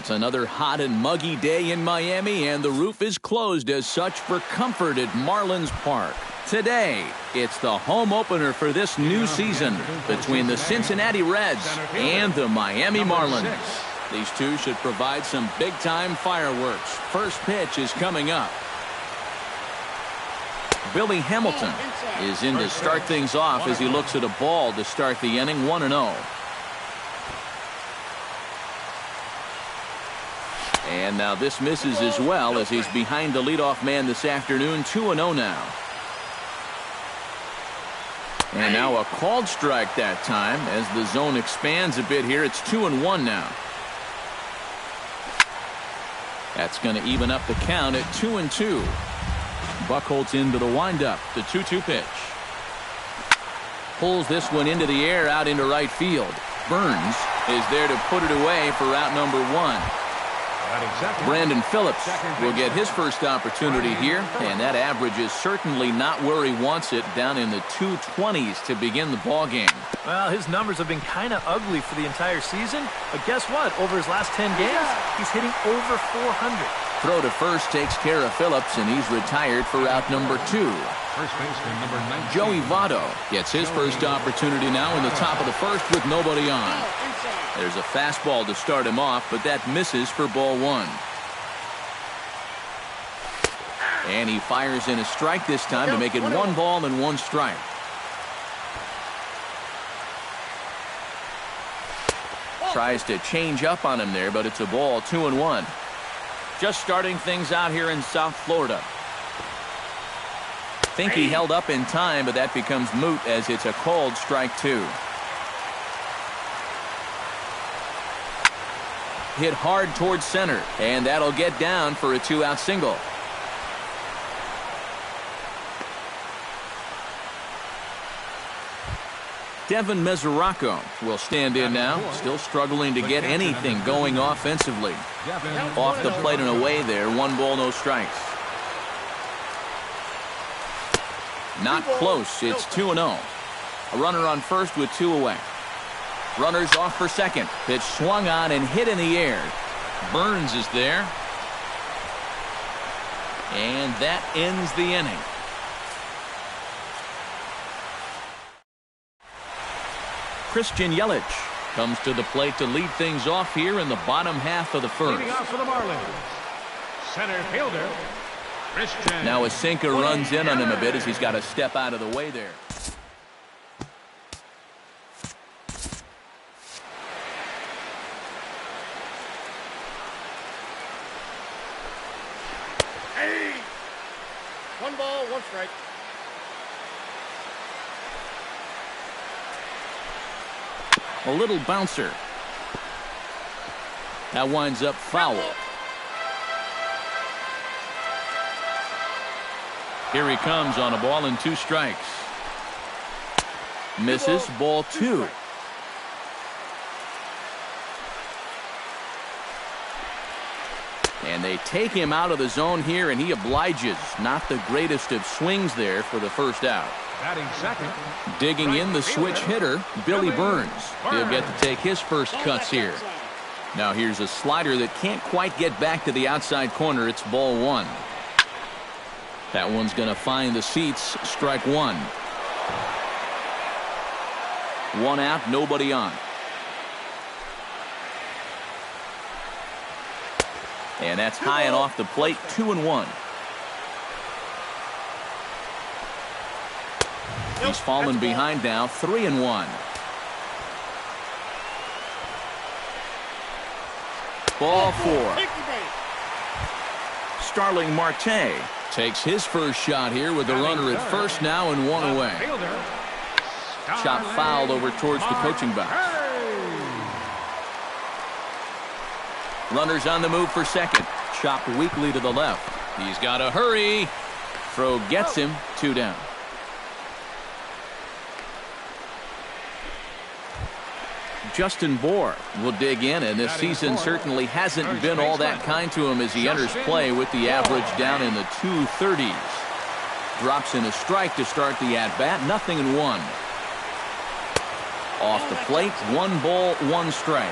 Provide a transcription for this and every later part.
It's another hot and muggy day in Miami, and the roof is closed as such for comfort at Marlins Park. Today, it's the home opener for this new season between the Cincinnati Reds and the Miami Marlins. These two should provide some big-time fireworks. First pitch is coming up. Billy Hamilton is in to start things off as he looks at a ball to start the inning, 1-0. And now this misses as well as he's behind the leadoff man this afternoon, 2-0 now. And now a called strike that time as the zone expands a bit here. It's 2-1 now. That's going to even up the count at 2-2. Buchholz into the windup. The 2-2 pitch. Pulls this one into the air out into right field. Burns is there to put it away for out number 1. Brandon Phillips will get his first opportunity here, and that average is certainly not where he wants it, down in the 220s to begin the ball game. Well, his numbers have been kind of ugly for the entire season, but guess what? Over his last 10 games, he's hitting over 400. Throw to first takes care of Phillips, and he's retired for out number 2. First baseman number 19. Joey Votto gets his first opportunity now in the top of the first with nobody on. There's a fastball to start him off, but that misses for ball 1. And he fires in a strike this time to make it 1 ball and 1 strike. Tries to change up on him there, but it's a ball, 2-1. Just starting things out here in South Florida. Think he held up in time, but that becomes moot as it's a called strike 2. Hit hard towards center, and that'll get down for a 2-out single. Devin Mesoraco will stand in now, still struggling to get anything going offensively. Off the plate and away there, 1 ball, no strikes. Not close, it's 2-0. A runner on first with 2 away. Runners off for second. Pitch swung on and hit in the air. Burns is there. And that ends the inning. Christian Yelich comes to the plate to lead things off here in the bottom half of the first. Leading off for the Marlins, center fielder, Christian. Now Asinka runs in on him a bit as he's got to step out of the way there. Hey! 1 ball, 1 strike. A little bouncer. That winds up foul. Here he comes on a ball and 2 strikes. Misses, ball 2. And they take him out of the zone here, and he obliges. Not the greatest of swings there for the first out. Batting second. Digging in the switch hitter, Billy Burns. He'll get to take his first cuts here. Now here's a slider that can't quite get back to the outside corner. It's ball 1. That one's going to find the seats. Strike 1. 1 out, nobody on. And that's high and off the plate, 2-1. He's fallen behind now, 3-1. Ball 4. Starling Marte takes his first shot here with the runner at first now and 1 away. Shot fouled over towards the coaching box. Runners on the move for second. Chopped weakly to the left. He's got to hurry. Throw gets him, 2 down. Justin Bour will dig in, and this season certainly hasn't been all that kind to him as he enters play with the average down in the 230s. Drops in a strike to start the at-bat, 0-1. Off the plate, 1 ball, 1 strike.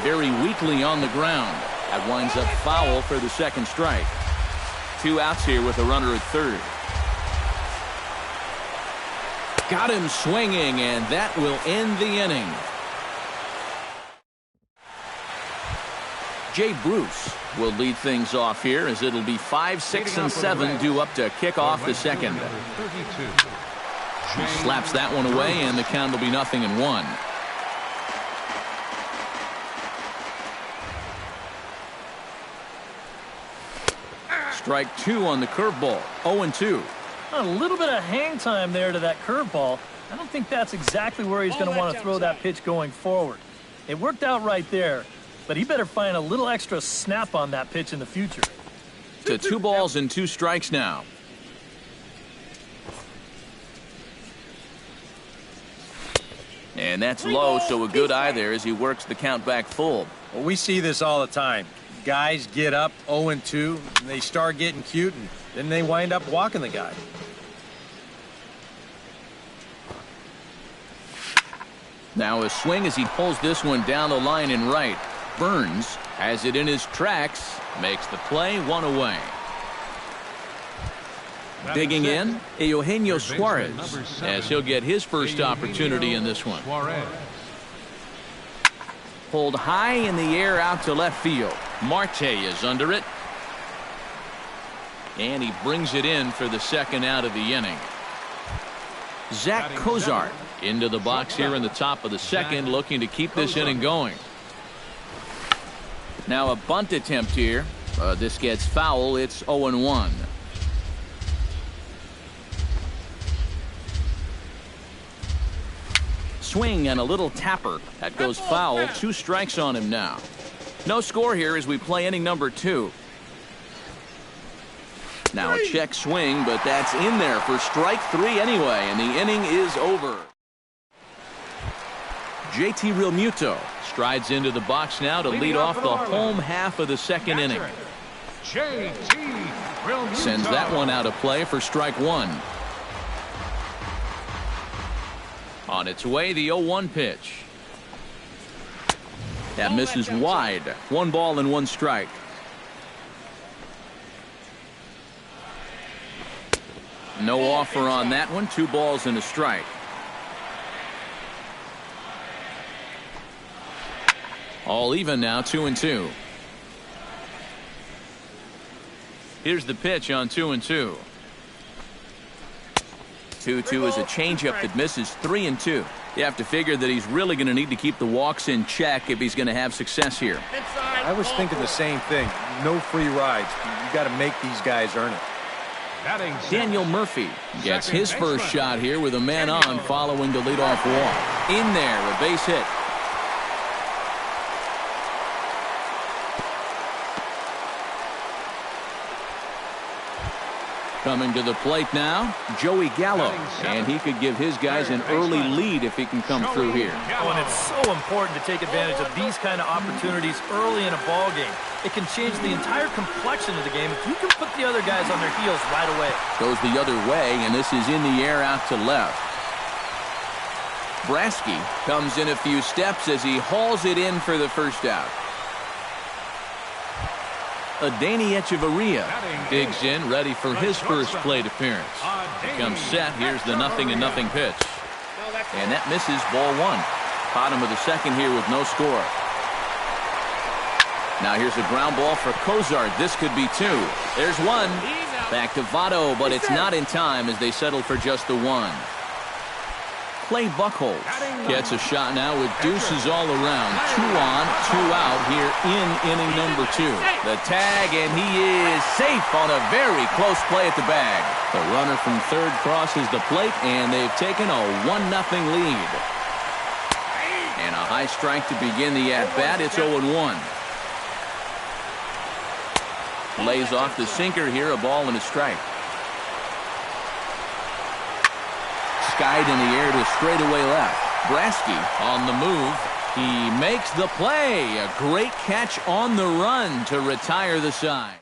very weakly on the ground. That winds up foul for the second strike. 2 outs here with a runner at third. Got him swinging, and that will end the inning. Jay Bruce will lead things off here as it'll be 5, 6, and 7 due up to kick off the second. He slaps that one away, and the count will be 0-1. Strike 2 on the curveball. 0-2. A little bit of hang time there to that curveball. I don't think that's exactly where he's going to want to throw that pitch going forward. It worked out right there, but he better find a little extra snap on that pitch in the future. To 2 balls and 2 strikes now. And that's low, so a good eye there as he works the count back full. Well, we see this all the time. Guys get up 0-2, and they start getting cute, and then they wind up walking the guy. Now a swing as he pulls this one down the line and right. Burns has it in his tracks, makes the play, 1 away. Digging in, Eugenio Suarez, as he'll get his first opportunity in this one. Pulled high in the air out to left field. Marte is under it. And he brings it in for the second out of the inning. Zach Cozart into the box here in the top of the second, looking to keep this inning going. Now a bunt attempt here. This gets foul. It's 0-1. Swing and a little tapper. That goes foul. 2 strikes on him now. No score here as we play inning number 2. Now a check swing, but that's in there for strike 3 anyway, and the inning is over. JT Realmuto strides into the box now to lead off the home half of the second inning. Sends that one out of play for strike 1. On its way, the 0-1 pitch. That misses wide. 1 ball and 1 strike. No offer on that one. 2 balls and a strike. All even now, 2-2. Here's the pitch on 2-2. 2-2 is a changeup that misses. 3-2. You have to figure that he's really going to need to keep the walks in check if he's going to have success here. I was thinking the same thing. No free rides. You got to make these guys earn it. Daniel Murphy gets his first shot here with a man on following the leadoff walk. In there, a base hit. Coming to the plate now, Joey Gallo, and he could give his guys an early lead if he can come through here. Oh, and it's so important to take advantage of these kind of opportunities early in a ball game. It can change the entire complexion of the game if you can put the other guys on their heels right away. Goes the other way, and this is in the air out to left. Brasky comes in a few steps as he hauls it in for the first out. Adeiny Echeverria digs in, ready for his first plate appearance. He comes set. Here's the 0-0 pitch. And that misses, ball 1. Bottom of the second here with no score. Now here's a ground ball for Cozart. This could be 2. There's 1. Back to Votto, but it's not in time as they settle for just the 1. Clay Buchholz gets a shot now with deuces all around. 2 on, 2 out here in inning number 2. The tag, and he is safe on a very close play at the bag. The runner from third crosses the plate, and they've taken a 1-0 lead. And a high strike to begin the at-bat. It's 0-1. Lays off the sinker here, a ball and a strike. Skied in the air to straightaway left. Brasky on the move. He makes the play. A great catch on the run to retire the side.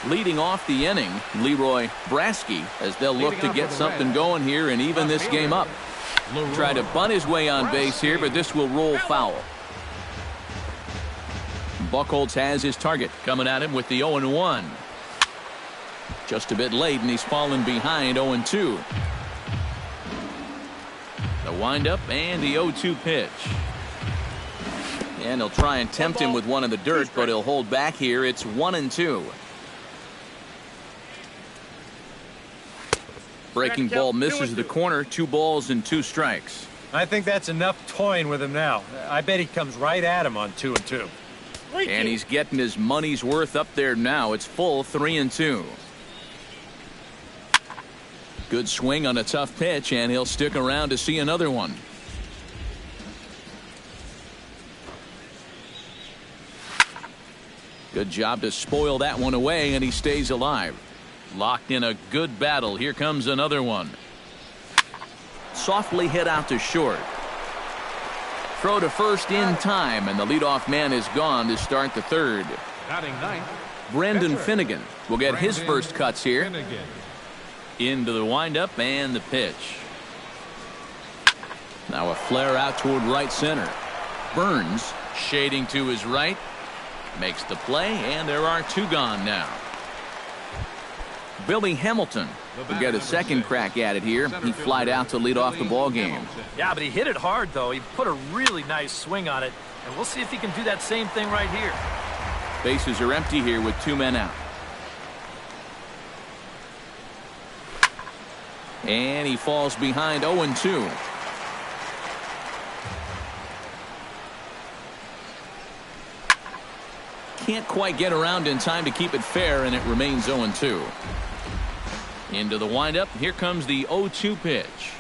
Leading off the inning, Leroy Brasky, as they'll look to get something going here and even this game up. Try to bunt his way on base here, but this will roll foul. Buchholz has his target coming at him with the 0-1. Just a bit late, and he's fallen behind 0-2. The windup and the 0-2 pitch. And he'll try and tempt him with one in the dirt, but he'll hold back here. It's 1-2. Breaking ball misses the corner. 2 balls and 2 strikes. I think that's enough toying with him now. I bet he comes right at him on 2-2. And he's getting his money's worth up there now. It's full 3-2. Good swing on a tough pitch, and he'll stick around to see another one. Good job to spoil that one away, and he stays alive. Locked in a good battle. Here comes another one. Softly hit out to short. Throw to first in time, and the leadoff man is gone to start the third. Batting ninth, Brendan pitcher, Finnegan will get his Brandon first cuts here. Finnegan. Into the windup and the pitch. Now a flare out toward right center. Burns shading to his right. Makes the play, and there are 2 gone now. Billy Hamilton will get a second crack at it here. He flied out to lead off the ball game. Yeah, but he hit it hard, though. He put a really nice swing on it, and we'll see if he can do that same thing right here. Bases are empty here with 2 men out. And he falls behind 0-2. Can't quite get around in time to keep it fair, and it remains 0-2. Into the windup. Here comes the 0-2 pitch.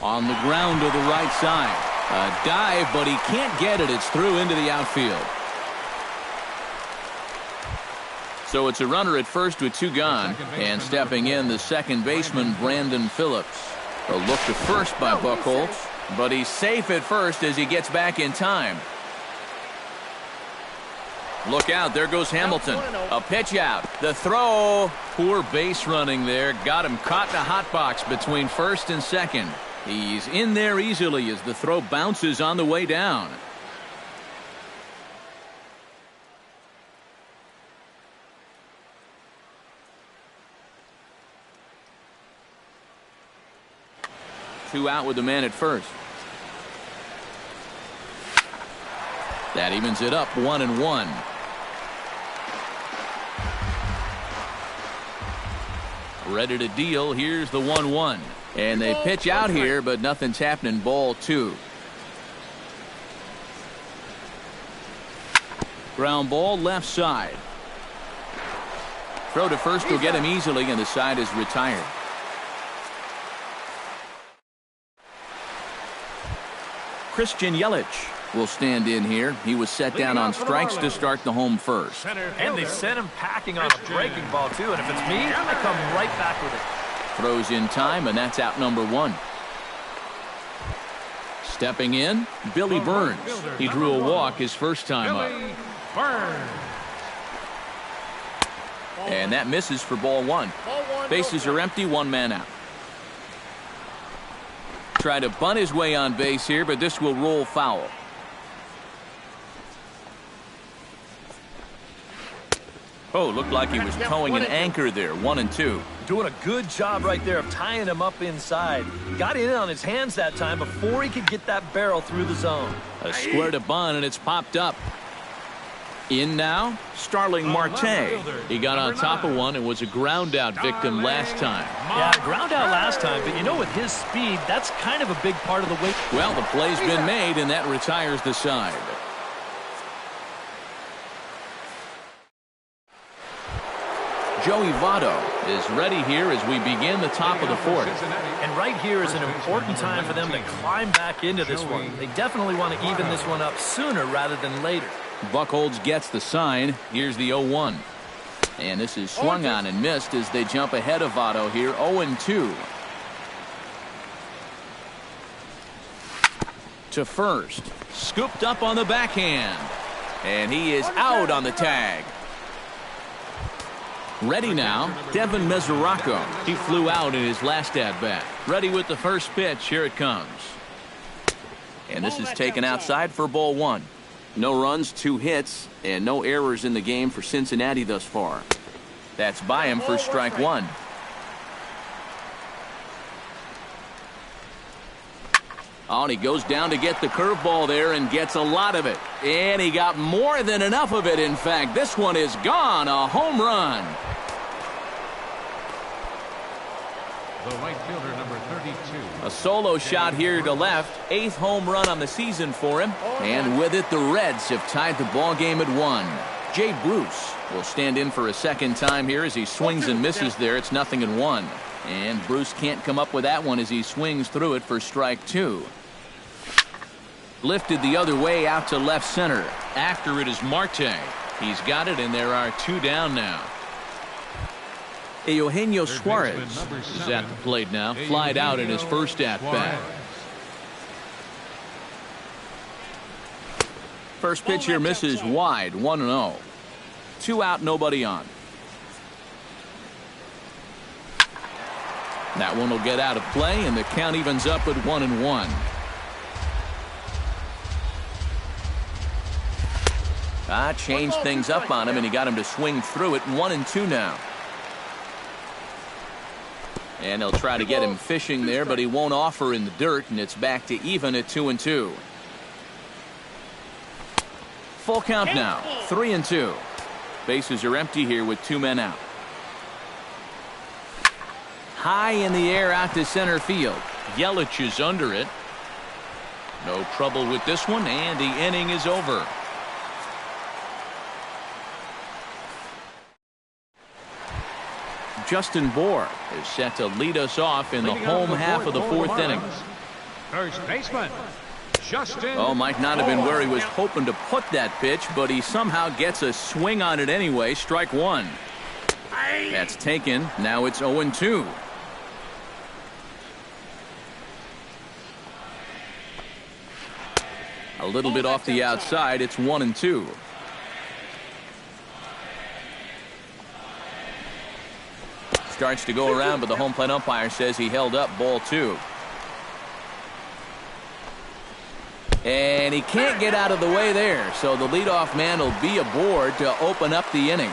On the ground to the right side. A dive, but he can't get it. It's through into the outfield. So it's a runner at first with 2 gone, and stepping in the second baseman Brandon Phillips. A look to first by Buchholz, but he's safe at first as he gets back in time. Look out, there goes Hamilton. A pitch out. The throw. Poor base running there. Got him caught in a hot box between first and second. He's in there easily as the throw bounces on the way down. Two out with the man at first. That evens it up 1-1. Ready to deal. Here's the 1-1. And they pitch out here, but nothing's happening. Ball 2. Ground ball left side. Throw to first will get him easily, and the side is retired. Christian Yelich will stand in here. He was set down on strikes to start the home first. And they sent him packing on a breaking ball, too. And if it's me, I come right back with it. Throws in time, and that's out number 1. Stepping in, Billy Burns. He drew a walk his first time up. And that misses for ball 1. Bases are empty, 1 man out. Try to bunt his way on base here, but this will roll foul. Oh, looked like he was towing an anchor there. 1-2. Doing a good job right there of tying him up inside. Got in on his hands that time before he could get that barrel through the zone. A square to bunt, and it's popped up. In now, Starling Marte. He got on top of one and was a ground out victim last time. Yeah, ground out last time, but you know, with his speed, that's kind of a big part of the weight. Well, the play's been made, and that retires the side. Joey Votto is ready here as we begin the top of the 4th. And right here is an important time for them to climb back into this one. They definitely want to even this one up sooner rather than later. Buchholz gets the sign. Here's the 0-1. And this is swung on and missed as they jump ahead of Votto here. 0-2. To first. Scooped up on the backhand. And he is out on the tag. Ready now, Devin Mesoraco. He flew out in his last at-bat. Ready with the first pitch. Here it comes. And this is taken outside for ball one. No runs, 2 hits, and no errors in the game for Cincinnati thus far. That's by him for strike one. Oh, and he goes down to get the curveball there and gets a lot of it. And he got more than enough of it, in fact. This one is gone. A home run. The right fielder, number 32. A solo shot here to left. 8th home run on the season for him. And with it, the Reds have tied the ball game at 1. Jay Bruce will stand in for a second time here as he swings and misses there. It's 0-1. And Bruce can't come up with that one as he swings through it for strike 2. Lifted the other way out to left center. After it is Marte. He's got it, and there are 2 down now. Eugenio Suarez is at the plate now. Flied out in his first at-bat. First pitch here misses wide. 1-0. 2 out, nobody on. That one will get out of play, and the count evens up at 1-1. Changed things up on him, and he got him to swing through it. 1-2 now. And they'll try to get him fishing there, but he won't offer in the dirt, and it's back to even at 2-2. Full count now. 3-2. Bases are empty here with 2 men out. High in the air out to center field. Yelich is under it. No trouble with this one, and the inning is over. Justin Bour is set to lead us off in the home half of the 4th inning. First baseman, Justin. Oh, might not have been where he was hoping to put that pitch, but he somehow gets a swing on it anyway. Strike 1. That's taken. Now it's 0-2. A little bit off the outside. It's 1-2. Starts to go around, but the home plate umpire says he held up ball 2. And he can't get out of the way there, so the leadoff man will be aboard to open up the inning.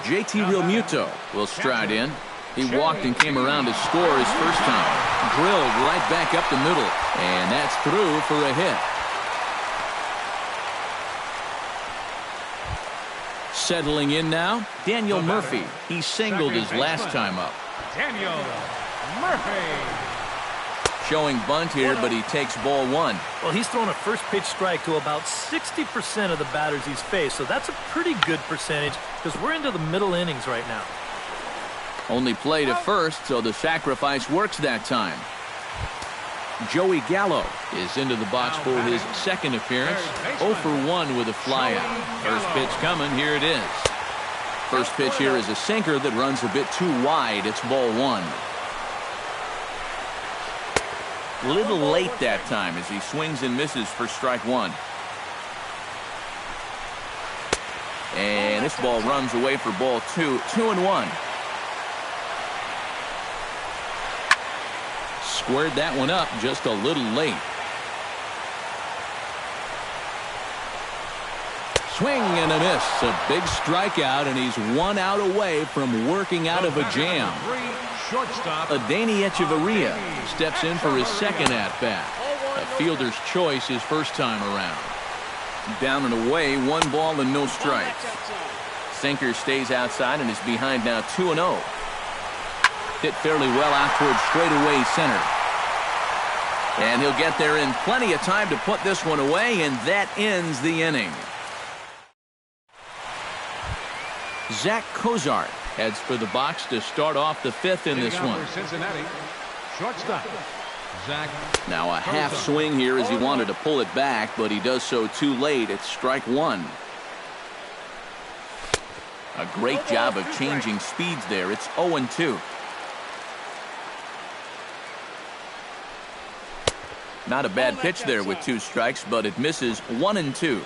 JT Realmuto will stride in. He walked and came around to score his first time. Drilled right back up the middle, and that's through for a hit. Settling in now, Daniel Murphy. He singled his last time up. Daniel Murphy. Showing bunt here, but he takes ball 1. Well, he's thrown a first pitch strike to about 60% of the batters he's faced, so that's a pretty good percentage because we're into the middle innings right now. Only play to first, so the sacrifice works that time. Joey Gallo is into the box for his second appearance. 0 for 1 with a flyout. First pitch coming. Here it is. First pitch here is a sinker that runs a bit too wide. It's ball 1. Little late that time as he swings and misses for strike 1. And this ball runs away for ball 2. 2-1. Squared that one up just a little late. Swing and a miss. A big strikeout, and he's 1 out away from working out of a jam. Adeiny Echeverria steps in for his second at-bat. A fielder's choice his first time around. Down and away, 1 ball and no strikes. Sinker stays outside and is behind now 2-0. Hit fairly well out towards straightaway center. And he'll get there in plenty of time to put this one away, and that ends the inning. Zach Cozart heads for the box to start off the 5th in this one. Cincinnati, shortstop, Zach. Now a half swing here as he wanted to pull it back, but he does so too late. It's strike 1. A great job of changing speeds there. It's 0-2. Not a bad pitch there with 2 strikes, but it misses. 1-2.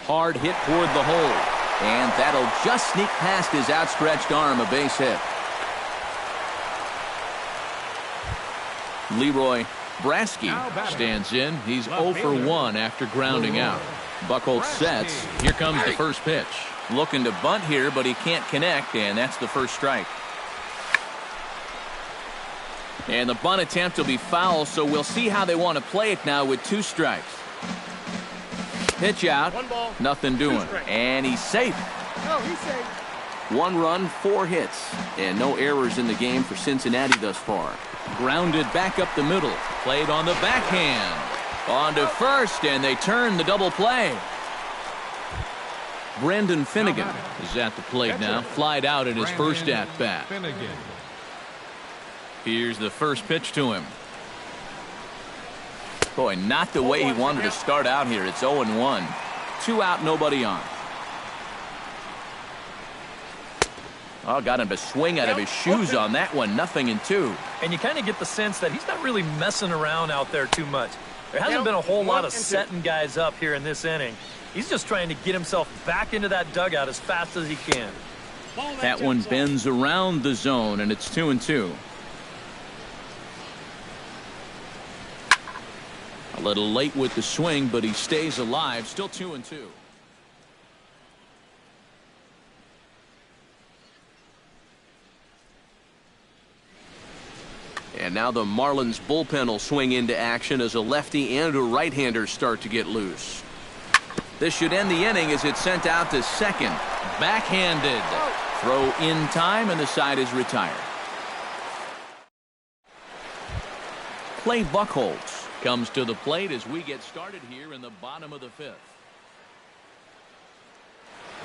Hard hit toward the hole. And that'll just sneak past his outstretched arm, a base hit. Leroy Brasky stands in. He's 0 for 1 after grounding out. Buchholz sets. Here comes the first pitch. Looking to bunt here, but he can't connect, and that's the first strike. And the bunt attempt will be foul, so we'll see how they want to play it now with 2 strikes. Pitch out. Nothing doing. And he's safe. No, he's safe. 1 run, 4 hits, and no errors in the game for Cincinnati thus far. Grounded back up the middle. Played on the backhand. On to first, and they turn the double play. Brendan Finnegan is at the plate now. Flied out in his first at-bat. Here's the first pitch to him. Boy, not the way he wanted to start out here. It's 0-1. 2 out, nobody on. Oh, got him to swing out of his shoes on that one. 0-2. And you kind of get the sense that he's not really messing around out there too much. There hasn't been a whole lot of setting guys up here in this inning. He's just trying to get himself back into that dugout as fast as he can. That one bends around the zone, and it's 2-2. A little late with the swing, but he stays alive. Still 2-2. And now the Marlins bullpen will swing into action as a lefty and a right-hander start to get loose. This should end the inning as it's sent out to second. Backhanded. Throw in time, and the side is retired. Clay Buchholz comes to the plate as we get started here in the bottom of the 5th.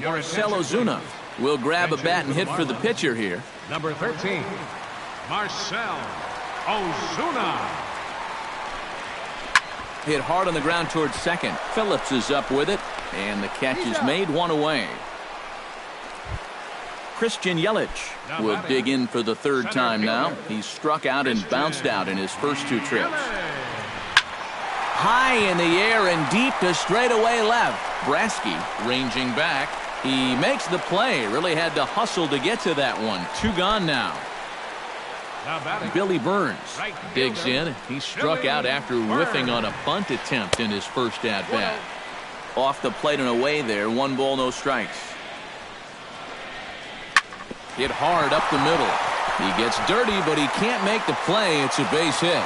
Marcell Ozuna will grab a bat and hit for the pitcher here. Number 13, Marcell Ozuna. Hit hard on the ground towards second. Phillips is up with it, and the catch is made, 1 away. Christian Yelich will dig in for the 3rd time now. He's struck out and bounced out in his first 2 trips. High in the air and deep to straightaway left. Brasky ranging back. He makes the play. Really had to hustle to get to that one. 2 gone now. Billy Burns digs in. He struck out after whiffing on a bunt attempt in his first at-bat. Off the plate and away there. 1 ball, no strikes. Hit hard up the middle. He gets dirty, but he can't make the play. It's a base hit.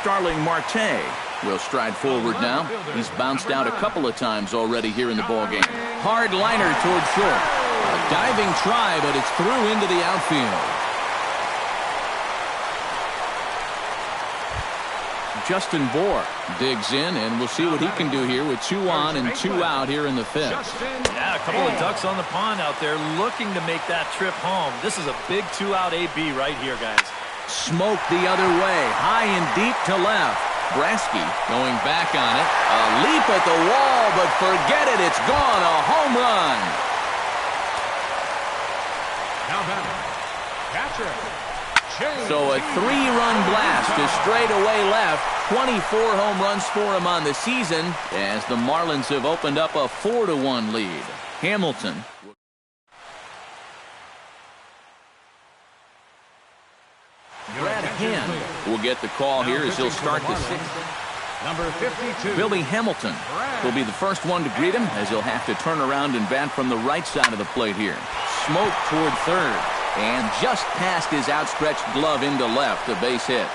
Starling Marte will stride forward now. He's bounced out a couple of times already here in the ballgame. Hard liner toward short. A diving try, but it's through into the outfield. Justin Bour digs in, and we'll see what he can do here with 2 on and 2 out here in the 5th. Yeah, a couple of ducks on the pond out there looking to make that trip home. This is a big 2-out AB right here, guys. Smoke the other way, high and deep to left. Brasky going back on it. A leap at the wall, but forget it. It's gone. A home run. Now batter, catcher. So a 3-run blast to straightaway left. 24 home runs for him on the season as the Marlins have opened up a 4-1 lead. Hamilton. Brad Hand will get the call here as he'll start the 6th. Number 52. Billy Hamilton will be the first one to greet him as he'll have to turn around and bat from the right side of the plate here. Smoke toward third. And just past his outstretched glove into left, a base hit.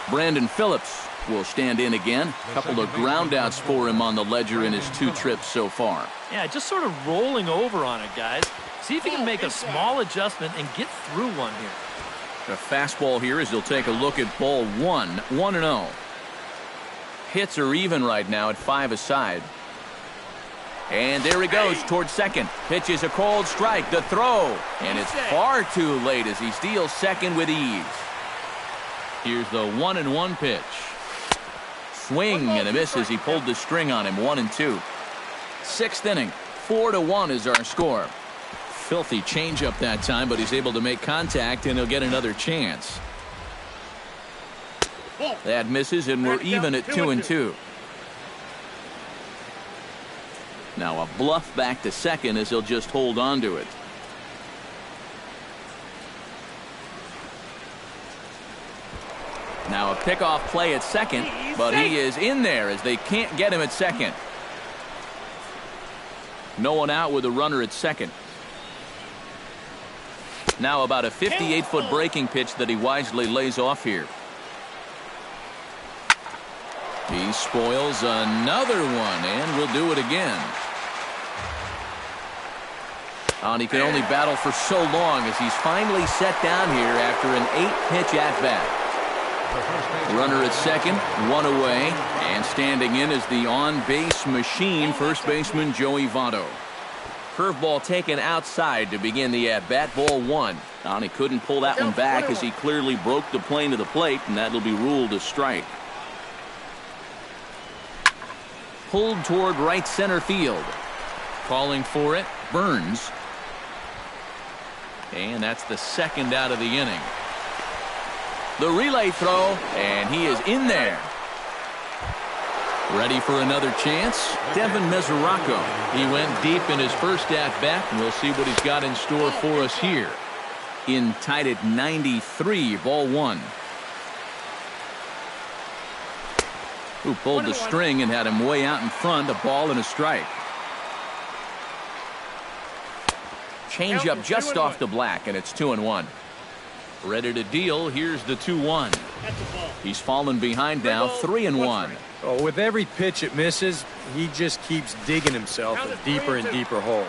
Brandon Phillips will stand in again. A couple of groundouts for him on the ledger in his 2 trips so far. Yeah, just sort of rolling over on it, guys. See if he can make a small adjustment and get through one here. A fastball here as he'll take a look at ball 1. 1-0. Hits are even right now at 5 aside. And there he goes towards second. Pitches a cold strike. The throw. And it's far too late as he steals second with ease. Here's the 1-1 pitch. Swing and a miss as he pulled the string on him. 1-2. 6th inning. 4-1 is our score. Filthy changeup that time, but he's able to make contact, and he'll get another chance. That misses, and we're even at 2-2. Now a bluff back to second as he'll just hold on to it. Now a pickoff play at second, but he is in there as they can't get him at second. No one out with a runner at second. Now about a 58-foot breaking pitch that he wisely lays off here. He spoils another one, and will do it again. And he can only battle for so long as he's finally set down here after an 8-pitch at-bat. Runner at second, one away, and standing in is the on-base machine, first baseman Joey Votto. Curveball taken outside to begin the at-bat, ball one. And he couldn't pull that one back as he clearly broke the plane of the plate, and that'll be ruled a strike. Pulled toward right center field. Calling for it, Burns. And that's the second out of the inning. The relay throw, and he is in there. Ready for another chance? Devin Mesoraco. He went deep in his first at-bat, and we'll see what he's got in store for us here. In tied at 93, ball one. Who pulled the string and had him way out in front, a ball and a strike. Change up just off the black, and it's 2-1. Ready to deal. Here's the 2-1. He's fallen behind now, 3-1. Oh, with every pitch it misses, he just keeps digging himself a deeper and deeper hole.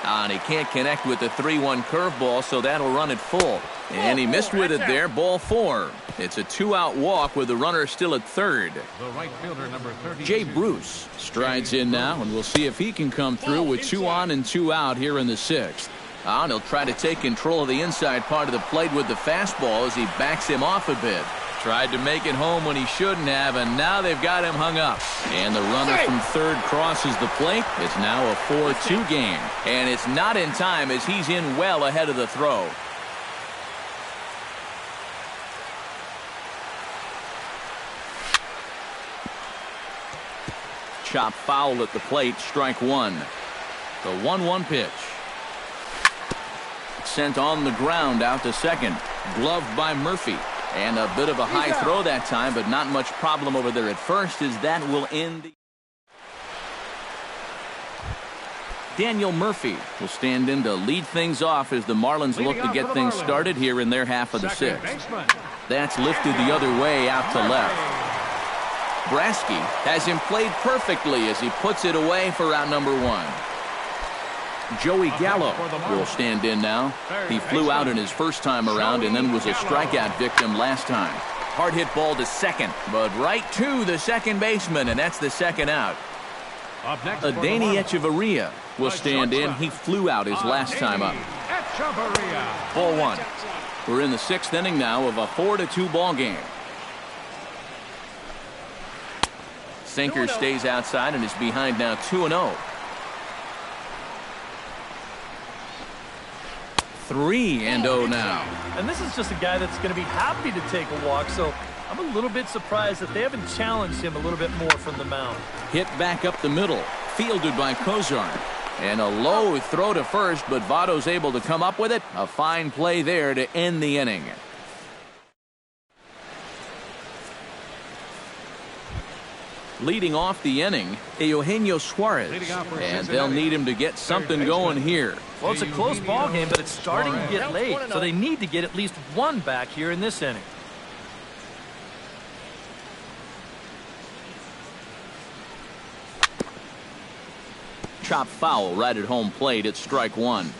And he can't connect with the 3-1 curveball, so that'll run it full. And he missed with it there, ball four. It's a 2-out walk with the runner still at third. The right fielder, number 30. Jay Bruce strides in now, and we'll see if he can come through with 2 on and 2 out here in the sixth. And he'll try to take control of the inside part of the plate with the fastball as he backs him off a bit. Tried to make it home when he shouldn't have, and now they've got him hung up. And the runner from third crosses the plate. It's now a 4-2 game. And it's not in time as he's in well ahead of the throw. Chop foul at the plate, strike one. The 1-1 pitch. Sent on the ground out to second. Gloved by Murphy. And a bit of a high throw that time, but not much problem over there at first, as that will end the... Daniel Murphy will stand in to lead things off as the Marlins look to get things started here in their half of the sixth. That's lifted the other way out to left. Brasky has him played perfectly as he puts it away for out number one. Joey Gallo will stand in now. He flew out in his first time around and then was a strikeout victim last time. Hard hit ball to second, but right to the second baseman, and that's the second out. Adeiny Echeverria will stand in. He flew out his last time up. Ball one. We're in the sixth inning now of a 4-2 ball game. Sinker stays outside and is behind now 2-0. 3-0 now. And this is just a guy that's going to be happy to take a walk, so I'm a little bit surprised that they haven't challenged him a little bit more from the mound. Hit back up the middle, fielded by Kozar. And a low throw to first, but Votto's able to come up with it. A fine play there to end the inning. Leading off the inning, Eugenio Suarez. And they'll need him to get something going here. Well, it's a close ball game, but it's starting to get late, so they need to get at least one back here in this inning. Chop foul right at home plate at strike one.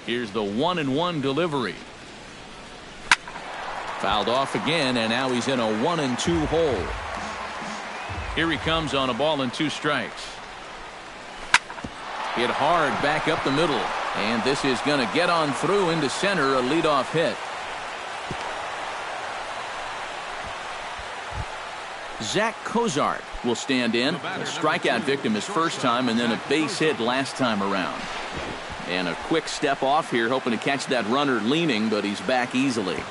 Here's the 1-1 delivery. Fouled off again, and now he's in a 1-2 hole. Here he comes on a ball and 2 strikes. Hit hard back up the middle. And this is going to get on through into center, a leadoff hit. Zach Kozart will stand in. A strikeout victim his first time, and then a base hit last time around. And a quick step off here, hoping to catch that runner leaning, but he's back easily.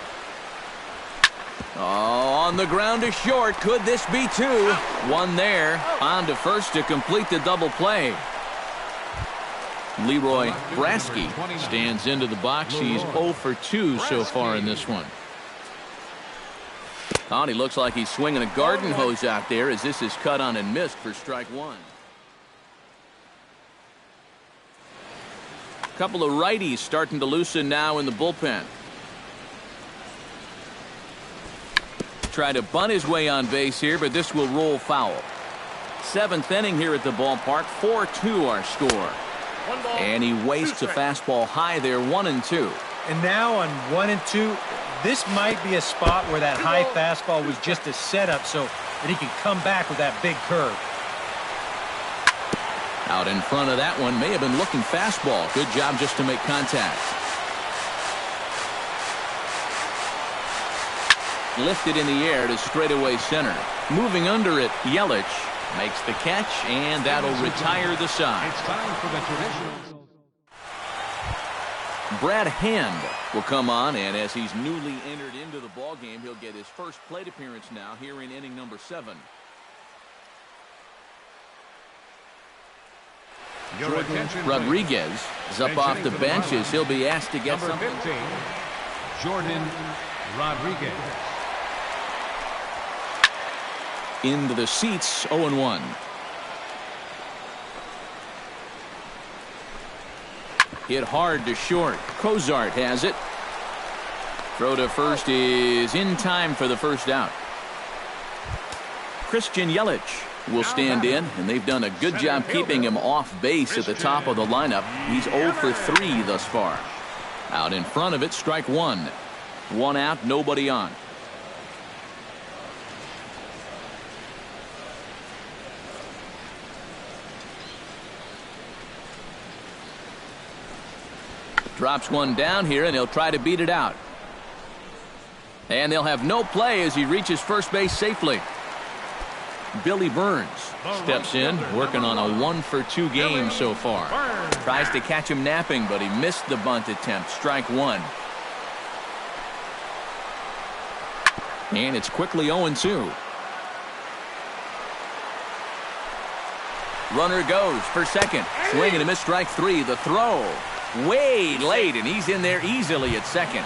Oh, on the ground to short. Could this be two? One there. On to first to complete the double play. Leroy Brasky stands into the box. He's 0 for 2 so far in this one. Oh, and he looks like he's swinging a garden hose out there as this is cut on and missed for strike one. A couple of righties starting to loosen now in the bullpen. Try to bunt his way on base here, but this will roll foul. 7th inning here at the ballpark. 4-2 our score. And he wastes a fastball high there, 1-2. And now on 1-2, this might be a spot where that high fastball was just a setup so that he can come back with that big curve. Out in front of that one, may have been looking fastball. Good job just to make contact. Lifted in the air to straightaway center. Moving under it, Yelich makes the catch, and that'll retire the side. It's time for the traditional. Brad Hand will come on, and as he's newly entered into the ballgame, he'll get his first plate appearance now here in inning number 7. Jordan Rodriguez is up off the bench as he'll be asked to get number something. 15, Jordan Rodriguez. Into the seats, 0-1. Hit hard to short. Cozart has it. Throw to first is in time for the first out. Christian Yelich will stand in, and they've done a good job keeping him off base at the top of the lineup. He's 0 for 3 thus far. Out in front of it, strike one. 1 out, nobody on. Drops one down here, and he'll try to beat it out. And they'll have no play as he reaches first base safely. Billy Burns steps in, working on a 1 for 2 game so far. Tries to catch him napping, but he missed the bunt attempt. Strike one. And it's quickly 0-2. Runner goes for second. Swing and a miss, strike 3. The throw. Way late, and he's in there easily at second.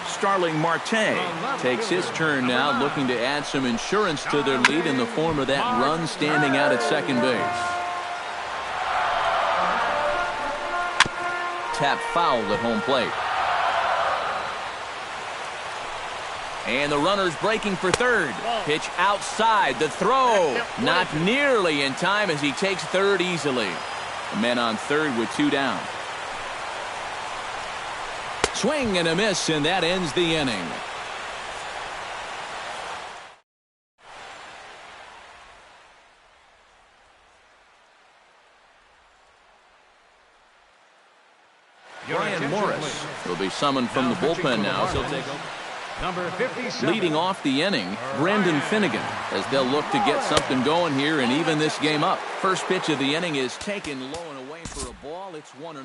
Starling Marte takes his turn now, looking to add some insurance to their lead in the form of that run standing out at second base. Tap foul at home plate. And the runner's breaking for third. Pitch outside. The throw not nearly in time as he takes third easily. The men on third with 2 down. Swing and a miss, and that ends the inning. Brian Morris will be summoned from the bullpen now, so he'll take over. Number 57. Leading off the inning, Brendan Finnegan, as they'll look to get something going here and even this game up. First pitch of the inning is taken low and away for a ball. It's 1-0.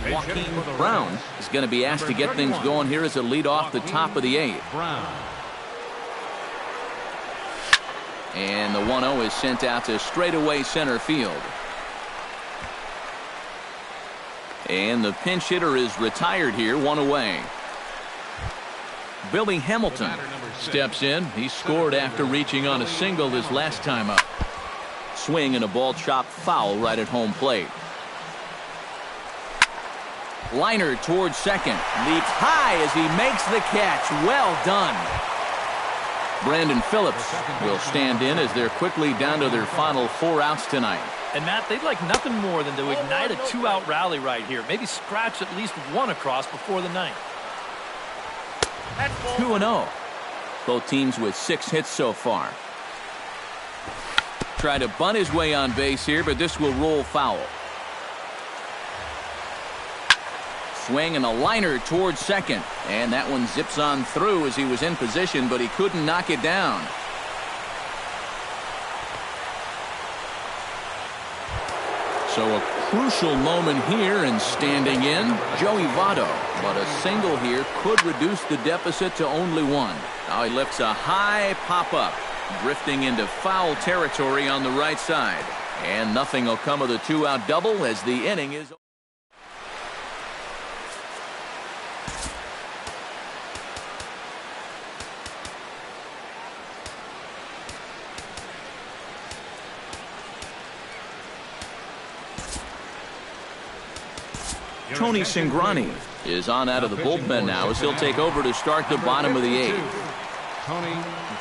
Joaquin Brown is going to be asked to get things going here as a lead off the top of the 8th. Brown. And the 1-0 is sent out to straightaway center field. And the pinch hitter is retired here, 1 away. Billy Hamilton steps in. He scored after reaching on a single his last time up. Swing and a ball chopped foul right at home plate. Liner towards second. Leaps high as he makes the catch. Well done. Brandon Phillips will stand in as they're quickly down to their final 4 outs tonight. And Matt, they'd like nothing more than to ignite a 2-out rally right here. Maybe scratch at least 1 across before the 9th. 2-0. Both teams with 6 hits so far. Try to bunt his way on base here, but this will roll foul. Swing and a liner towards second. And that one zips on through as he was in position, but he couldn't knock it down. So a crucial moment here, and standing in, Joey Votto. But a single here could reduce the deficit to only one. Now he lifts a high pop-up, drifting into foul territory on the right side. And nothing will come of the two-out double as the inning is... Tony Cingrani is on out of the bullpen now as he'll take over to start the bottom of the eighth.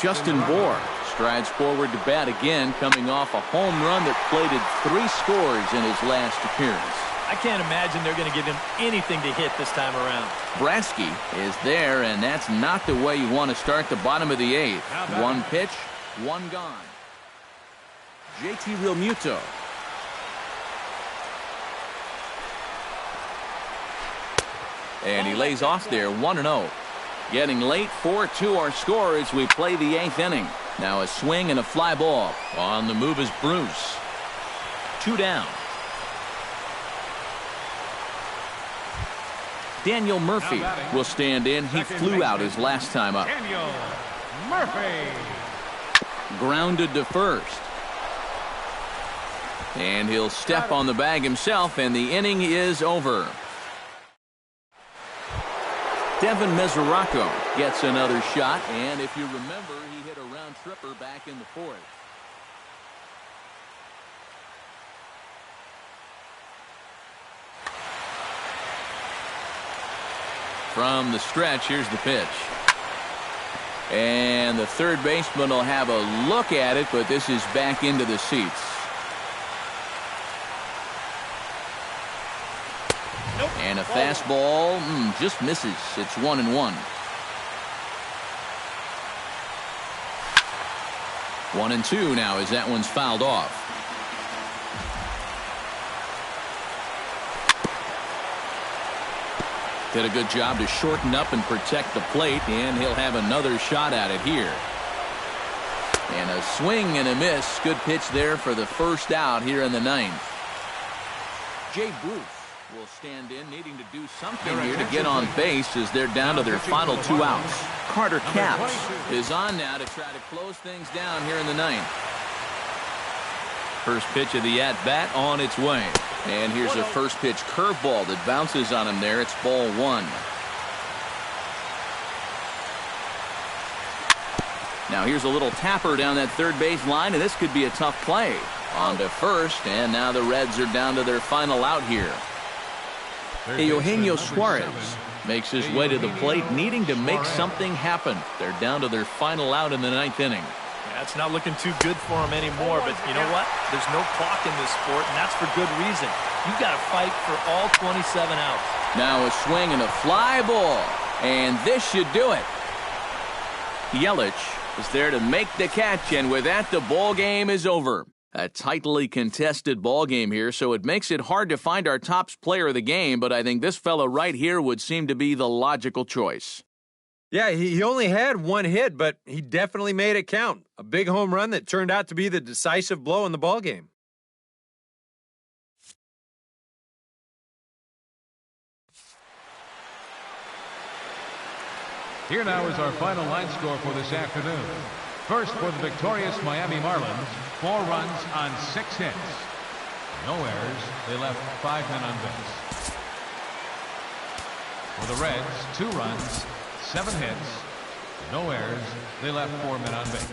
Justin Bour strides forward to bat again, coming off a home run that plated 3 scores in his last appearance. I can't imagine they're going to give him anything to hit this time around. Brasky is there, and that's not the way you want to start the bottom of the eighth. 1 pitch, 1 gone. JT Realmuto. And he lays off there, 1-0. Getting late, 4-2 our score as we play the 8th inning. Now a swing and a fly ball. On the move is Bruce. 2 down. Daniel Murphy will stand in. He flew out his last time up. Daniel Murphy. Grounded to first. And he'll step on the bag himself, and the inning is over. Devin Mesoraco gets another shot, and if you remember, he hit a round tripper back in the 4th. From the stretch, here's the pitch. And the third baseman will have a look at it, but this is back into the seats. And a fastball just misses. It's 1-1. 1-2 now as that one's fouled off. Did a good job to shorten up and protect the plate, and he'll have another shot at it here. And a swing and a miss. Good pitch there for the first out here in the 9th. Jay Bruce will stand in, needing to do something here to get on base as they're down to their final 2 outs. Carter Capps is on now to try to close things down here in the 9th. First pitch of the at-bat on its way. And here's a first pitch curveball that bounces on him there. It's ball 1. Now here's a little tapper down that third base line, and this could be a tough play. On to first, and now the Reds are down to their final out here. Eugenio Suarez makes his way to the plate, needing to make something happen. They're down to their final out in the 9th inning. Yeah, it's not looking too good for him anymore, but you know what? There's no clock in this sport, and that's for good reason. You've got to fight for all 27 outs. Now a swing and a fly ball, and this should do it. Yelich is there to make the catch, and with that, the ball game is over. A tightly contested ball game here, so it makes it hard to find our top player of the game, but I think this fella right here would seem to be the logical choice. Yeah, he only had 1 hit, but he definitely made it count. A big home run that turned out to be the decisive blow in the ball game. Here now is our final line score for this afternoon. First for the victorious Miami Marlins, 4 runs on 6 hits. No errors. They left 5 men on base. For the Reds, 2 runs, 7 hits. No errors. They left 4 men on base.